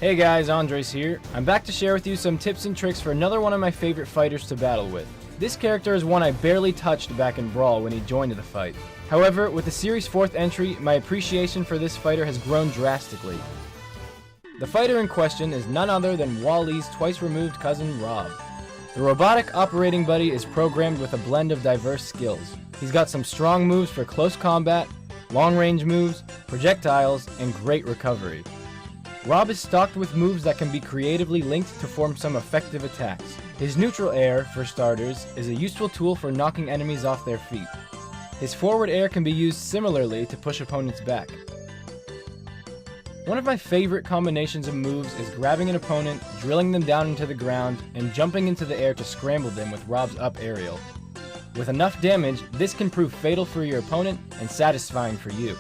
Hey guys, Andres here. I'm back to share with you some tips and tricks for another one of my favorite fighters to battle with. This character is one I barely touched back in Brawl when he joined the fight. However, with the series' 4th entry, my appreciation for this fighter has grown drastically. The fighter in question is none other than Wall-E's twice-removed cousin, R.O.B. The robotic operating buddy is programmed with a blend of diverse skills. He's got some strong moves for close combat, long-range moves, projectiles, and great recovery. R.O.B is stocked with moves that can be creatively linked to form some effective attacks. His neutral air, for starters, is a useful tool for knocking enemies off their feet. His forward air can be used similarly to push opponents back. One of my favorite combinations of moves is grabbing an opponent, drilling them down into the ground, and jumping into the air to scramble them with R.O.B's up aerial. With enough damage, this can prove fatal for your opponent and satisfying for you.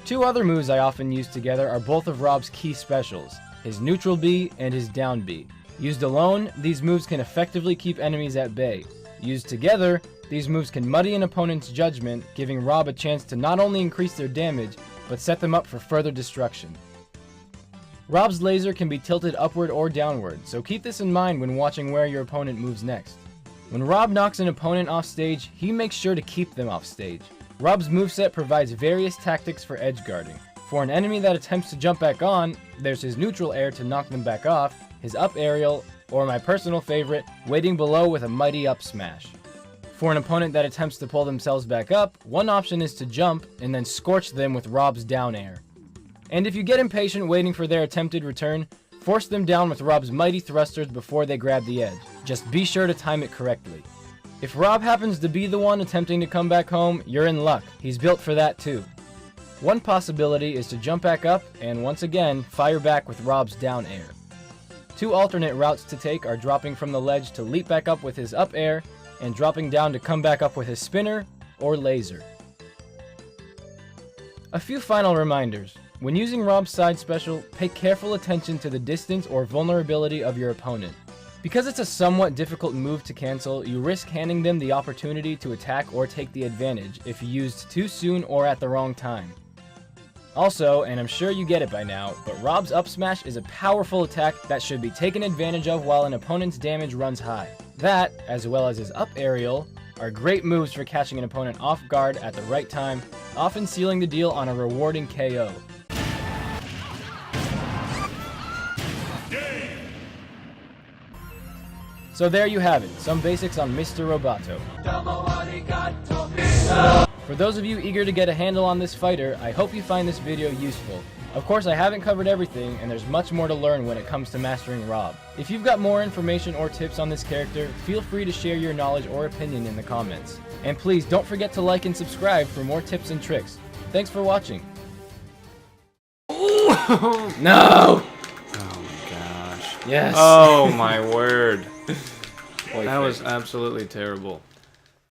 Two other moves I often use together are both of R.O.B's key specials, his neutral B and his down B. Used alone, these moves can effectively keep enemies at bay. Used together, these moves can muddy an opponent's judgment, giving R.O.B a chance to not only increase their damage, but set them up for further destruction. R.O.B's laser can be tilted upward or downward, so keep this in mind when watching where your opponent moves next. When R.O.B knocks an opponent off stage, he makes sure to keep them off stage. R.O.B's moveset provides various tactics for edge guarding. For an enemy that attempts to jump back on, there's his neutral air to knock them back off, his up aerial, or my personal favorite, waiting below with a mighty up smash. For an opponent that attempts to pull themselves back up, one option is to jump and then scorch them with R.O.B's down air. And if you get impatient waiting for their attempted return, force them down with R.O.B's mighty thrusters before they grab the edge. Just be sure to time it correctly. If R.O.B happens to be the one attempting to come back home, you're in luck. He's built for that too. One possibility is to jump back up and once again fire back with R.O.B's down air. Two alternate routes to take are dropping from the ledge to leap back up with his up air and dropping down to come back up with his spinner or laser. A few final reminders. When using R.O.B's side special, pay careful attention to the distance or vulnerability of your opponent. Because it's a somewhat difficult move to cancel, you risk handing them the opportunity to attack or take the advantage if used too soon or at the wrong time. Also, and I'm sure you get it by now, but R.O.B's up smash is a powerful attack that should be taken advantage of while an opponent's damage runs high. That, as well as his up aerial, are great moves for catching an opponent off guard at the right time, often sealing the deal on a rewarding KO. So there you have it, some basics on Mr. Roboto. For those of you eager to get a handle on this fighter, I hope you find this video useful. Of course, I haven't covered everything, and there's much more to learn when it comes to mastering R.O.B. If you've got more information or tips on this character, feel free to share your knowledge or opinion in the comments. And please don't forget to like and subscribe for more tips and tricks. Thanks for watching. No! Oh my gosh. Yes. Oh my word. That was absolutely terrible.